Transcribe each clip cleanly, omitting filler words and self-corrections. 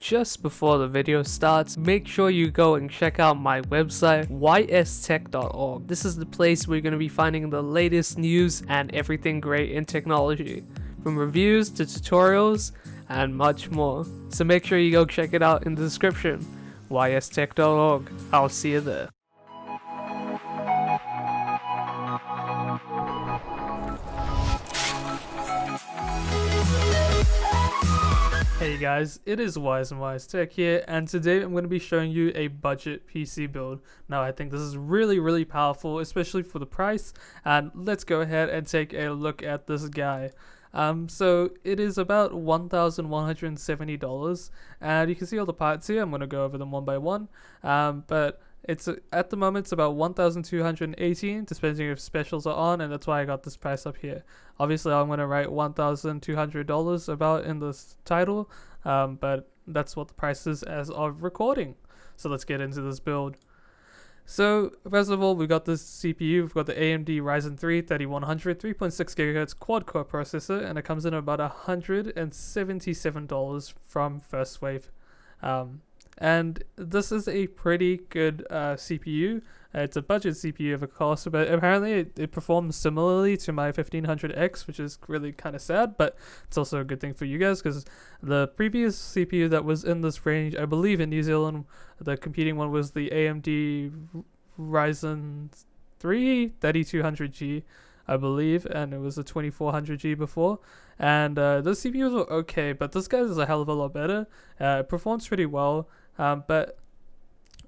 just before the video starts, make sure you go and check out my website, ystech.org. This is the place where you're going to be finding the latest news and everything great in technology, from reviews to tutorials and much more. So make sure you go check it out in the description, ystech.org. I'll see you there. Hey guys, it is Wise and Wise Tech here, and today I'm going to be showing you a budget PC build. Now I think this is really powerful, especially for the price, and let's go ahead and take a look at this guy. So it is about $1,170, and you can see all the parts here. I'm going to go over them one by one, but it's at the moment it's about $1,218, depending if specials are on, and that's why I got this price up here. Obviously, I'm going to write $1,200 about in this title, but that's what the price is as of recording. So let's get into this build. So first of all, we got this CPU. We've got the AMD Ryzen 3 3100 3.6 GHz quad-core processor, and it comes in at about $177 from First Wave. And this is a pretty good CPU. It's a budget CPU, of course, but apparently it performs similarly to my 1500X, which is really kind of sad, but it's also a good thing for you guys, because the previous CPU that was in this range, I believe in New Zealand, the competing one was the AMD Ryzen 3 3200G, I believe, and it was a 2400G before, and those CPUs were okay, but this guy is a hell of a lot better. It performs pretty well, but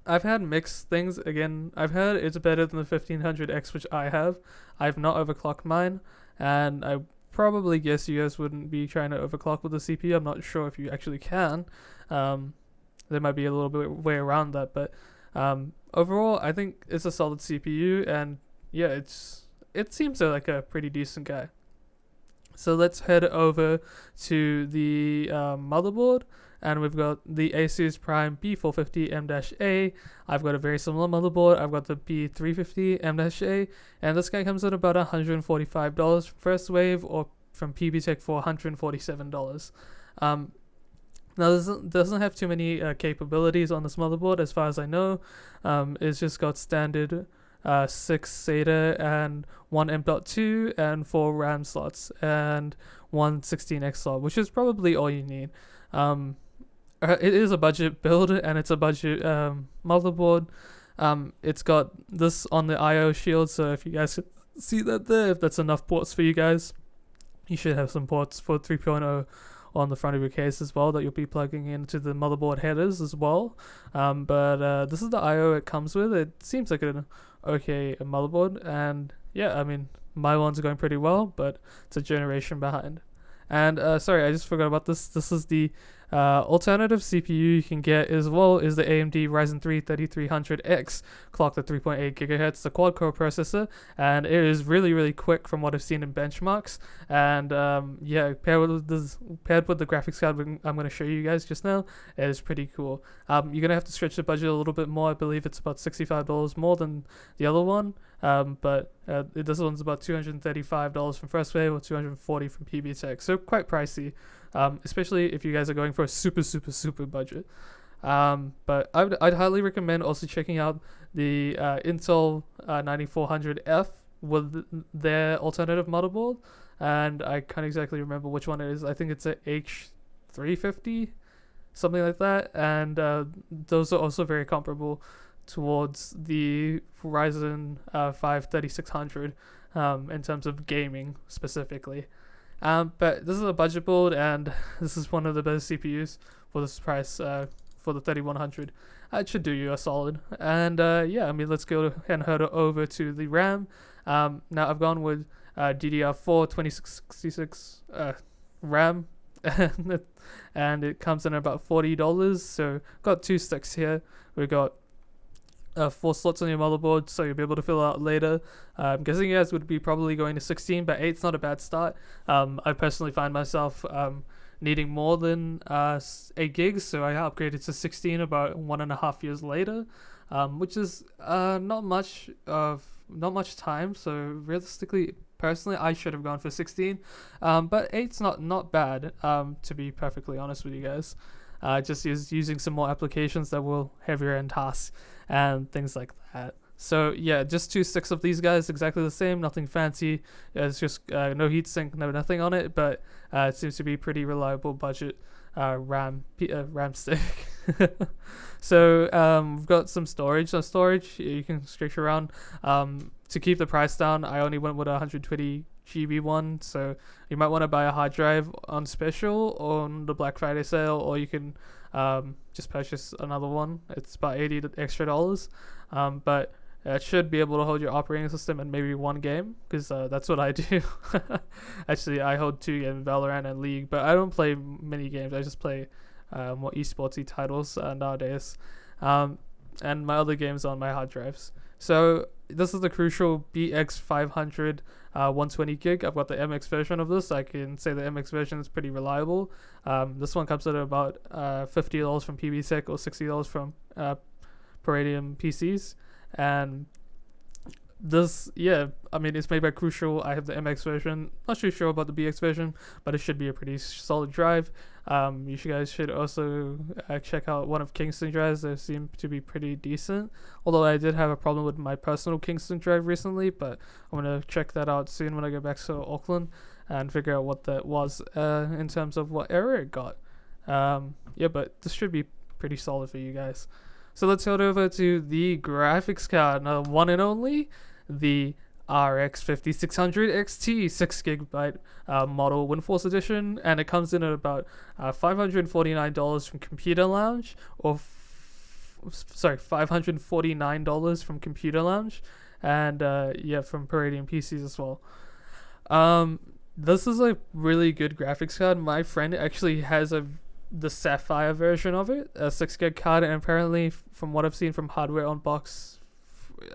I've had mixed things. Again, I've heard it's better than the 1500X, which I have. I've not overclocked mine, and I probably guess you guys wouldn't be trying to overclock with the CPU. I'm not sure if you actually can. There might be a little bit way around that, but overall, I think it's a solid CPU, and yeah, it seems like a pretty decent guy. So let's head over to the motherboard, and we've got the Asus Prime B450M-A. I've got a very similar motherboard. I've got the B350M-A, and this guy comes at about $145 from First Wave, or from PBTech for $147. Now this doesn't have too many capabilities on this motherboard, as far as I know. It's just got standard 6 SATA and 1 M.2 and 4 RAM slots and 1 16X slot, which is probably all you need. It is a budget build, and it's a budget motherboard. It's got this on the I/O shield, so if you guys see that there, if that's enough ports for you guys, you should have some ports for 3.0 on the front of your case as well that you'll be plugging into the motherboard headers as well. But this is the I/O it comes with. It seems like an okay motherboard, and yeah, I mean, my one's going pretty well, but it's a generation behind. And sorry, I just forgot about this. This is the alternative CPU you can get as well, is the AMD Ryzen 3 3300X, clocked at 3.8 GHz, the quad-core processor, and it is really quick from what I've seen in benchmarks. And yeah, paired with the graphics card I'm going to show you guys just now, it is pretty cool. You're going to have to stretch the budget a little bit more. I believe it's about $65 more than the other one, but this one's about $235 from First Wave or $240 from PBTech, so quite pricey. Especially if you guys are going for a super budget. But I'd highly recommend also checking out the Intel 9400F with their alternative motherboard, and I can't exactly remember which one it is. I think it's a H350, something like that, and those are also very comparable towards the Ryzen 5 3600 in terms of gaming specifically. But this is a budget build, and this is one of the best CPUs for this price, for the 3100. It should do you a solid. And yeah, I mean, let's go and head over to the RAM. Now I've gone with DDR4 2666 RAM, and it comes in at about $40. So got 2 sticks here. We've got 4 slots on your motherboard, so you'll be able to fill out later. I'm guessing you guys would be probably going to 16, but 8's not a bad start. I personally find myself needing more than 8 gigs, so I upgraded to 16 about 1.5 years later, which is not much time. So realistically, personally, I should have gone for 16, but 8's not bad, to be perfectly honest with you guys. just using some more applications that will heavier in tasks and things like that. So yeah, just 2 sticks of these guys, exactly the same, nothing fancy. It's just no heatsink, no nothing on it, but it seems to be pretty reliable budget RAM stick. So we've got some storage. So storage you can stretch around. To keep the price down, I only went with a 120 GB one. So you might want to buy a hard drive on special on the Black Friday sale, or you can just purchase another one. It's about $80 extra. But it should be able to hold your operating system and maybe one game, because that's what I do. Actually, I hold 2 games, Valorant and League, but I don't play many games. I just play more esportsy titles nowadays, and my other games on my hard drives. So this is the Crucial BX500 120 gig. I've got the MX version of this. I can say the MX version is pretty reliable. This one comes at about $50 from PBTech or $60 from Palladium PCs. And this, yeah, I mean, it's made by Crucial. I have the MX version. Not too sure about the BX version, but it should be a pretty solid drive. You guys should also check out one of Kingston drives. They seem to be pretty decent. Although I did have a problem with my personal Kingston drive recently, but I'm gonna check that out soon when I get back to Auckland and figure out what that was in terms of what error it got. Yeah, but this should be pretty solid for you guys. So let's head over to the graphics card, one and only, the RX 5600 XT 6GB model WindForce edition, and it comes in at about $549 from Computer Lounge, or $549 from Computer Lounge, and yeah, from Palladium PCs as well. This is a really good graphics card. My friend actually has the Sapphire version of it, a 6GB card, and apparently from what I've seen from Hardware Unbox,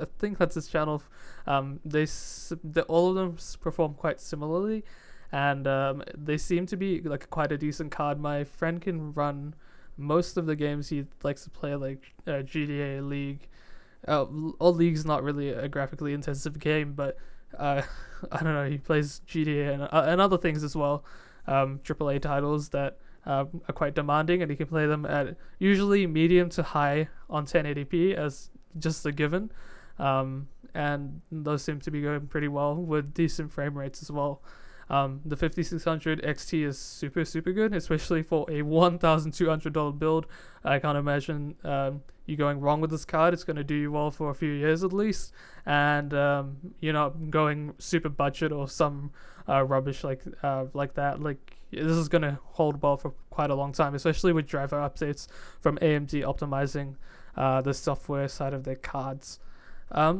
I think that's his channel, all of them perform quite similarly, and they seem to be like quite a decent card. My friend can run most of the games he likes to play, like GTA, League. All League's not really a graphically intensive game, but I don't know, he plays GTA and other things as well, AAA titles that are quite demanding, and you can play them at usually medium to high on 1080p as just a given, and those seem to be going pretty well with decent frame rates as well. The 5600 XT is super good, especially for a $1,200 build. I can't imagine you going wrong with this card. It's going to do you well for a few years at least, and you're not going super budget or some rubbish like that. Like, this is going to hold well for quite a long time, especially with driver updates from AMD optimizing the software side of their cards.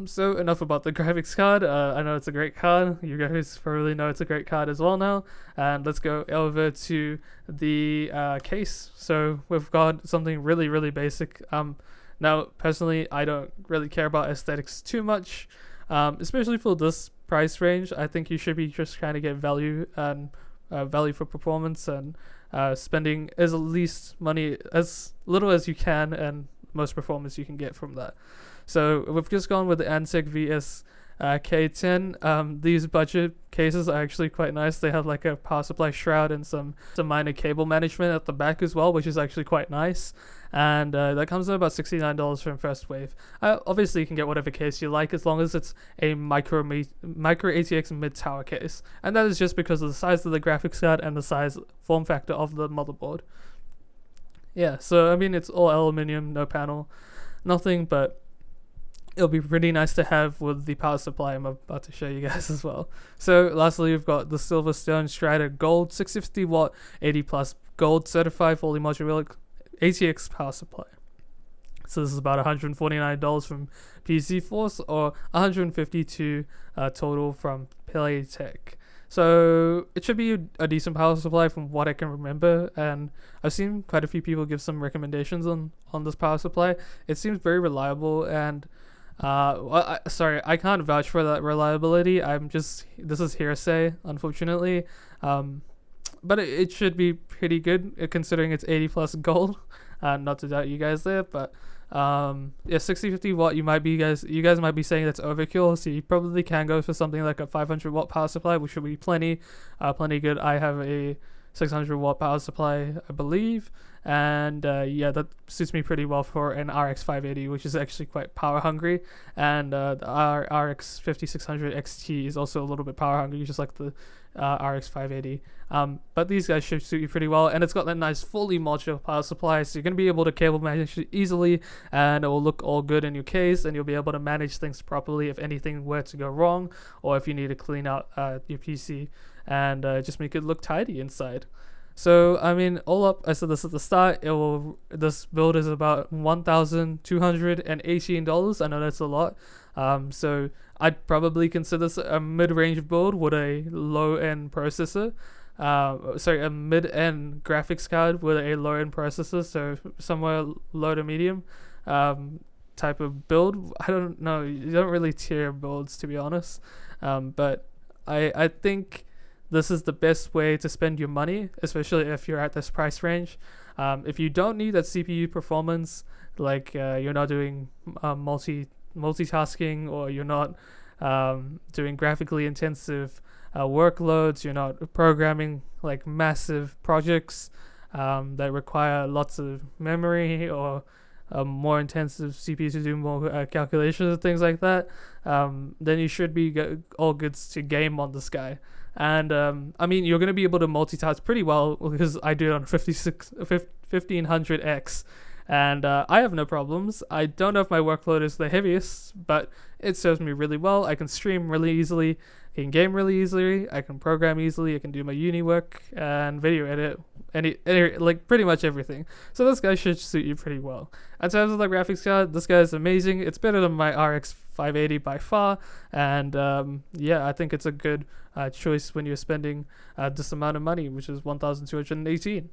So enough about the graphics card. I know it's a great card. You guys probably know it's a great card as well now. And let's go over to the case. So we've got something really basic. Now, personally, I don't really care about aesthetics too much, especially for this price range. I think you should be just trying to get value and value for performance, and spending as least money, as little as you can, and most performance you can get from that. So we've just gone with the Antec VS K10. These budget cases are actually quite nice. They have like a power supply shroud and some minor cable management at the back as well, which is actually quite nice. And that comes in about $69 from First Wave. Obviously, you can get whatever case you like as long as it's a micro ATX mid tower case, and that is just because of the size of the graphics card and the size form factor of the motherboard. Yeah, so I mean, it's all aluminium, no panel, nothing, but it'll be pretty nice to have with the power supply I'm about to show you guys as well. So lastly, we've got the Silverstone Strider Gold 650 watt 80 plus gold certified fully modular ATX power supply. So this is about $149 from PC Force, or $152 total from Playtech. So it should be a decent power supply from what I can remember, and I've seen quite a few people give some recommendations on this power supply. It seems very reliable, and I can't vouch for that reliability. This is hearsay, unfortunately. But it should be pretty good considering it's 80 plus gold. Not to doubt you guys there, but yeah, 6050 watt. You guys might be saying that's overkill, so you probably can go for something like a 500 watt power supply, which should be plenty good. I have a 600 watt power supply, I believe. And yeah, that suits me pretty well for an RX 580, which is actually quite power hungry. And the RX 5600 XT is also a little bit power hungry, just like the RX 580. But these guys should suit you pretty well, and it's got that nice fully modular power supply, so you're going to be able to cable manage it easily, and it will look all good in your case, and you'll be able to manage things properly if anything were to go wrong, or if you need to clean out your PC and just make it look tidy inside. So I mean, all up, I said this at the start. This build is about $1,218. I know that's a lot. So I'd probably consider this a mid-range build with a low-end processor. A mid-end graphics card with a low-end processor. So somewhere low to medium type of build. I don't know. You don't really tier builds, to be honest. But I think this is the best way to spend your money, especially if you're at this price range. If you don't need that CPU performance, like you're not doing multitasking, or you're not doing graphically intensive workloads, you're not programming like massive projects that require lots of memory, or more intensive CPU to do more calculations and things like that, then you should be all good to game on this guy. And I mean, you're going to be able to multitask pretty well, because I do it on 1500X, and I have no problems. I don't know if my workload is the heaviest, but it serves me really well. I can stream really easily, I can game really easily, I can program easily, I can do my uni work and video edit, any like pretty much everything. So this guy should suit you pretty well. In terms of the graphics card, this guy is amazing. It's better than my RX 580 by far, and yeah, I think it's a good choice when you're spending this amount of money, which is 1,218.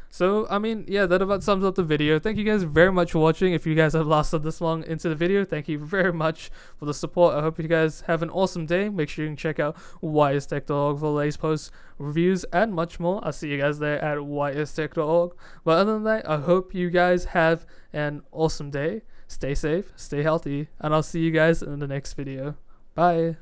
So I mean, yeah, that about sums up the video. Thank you guys very much for watching. If you guys have lasted this long into the video, thank you very much for the support. I hope you guys have an awesome day. Make sure you can check out ysTech.org for latest posts, reviews, and much more. I'll see you guys there at ysTech.org. But other than that, I hope you guys have an awesome day. Stay safe, stay healthy, and I'll see you guys in the next video. Bye.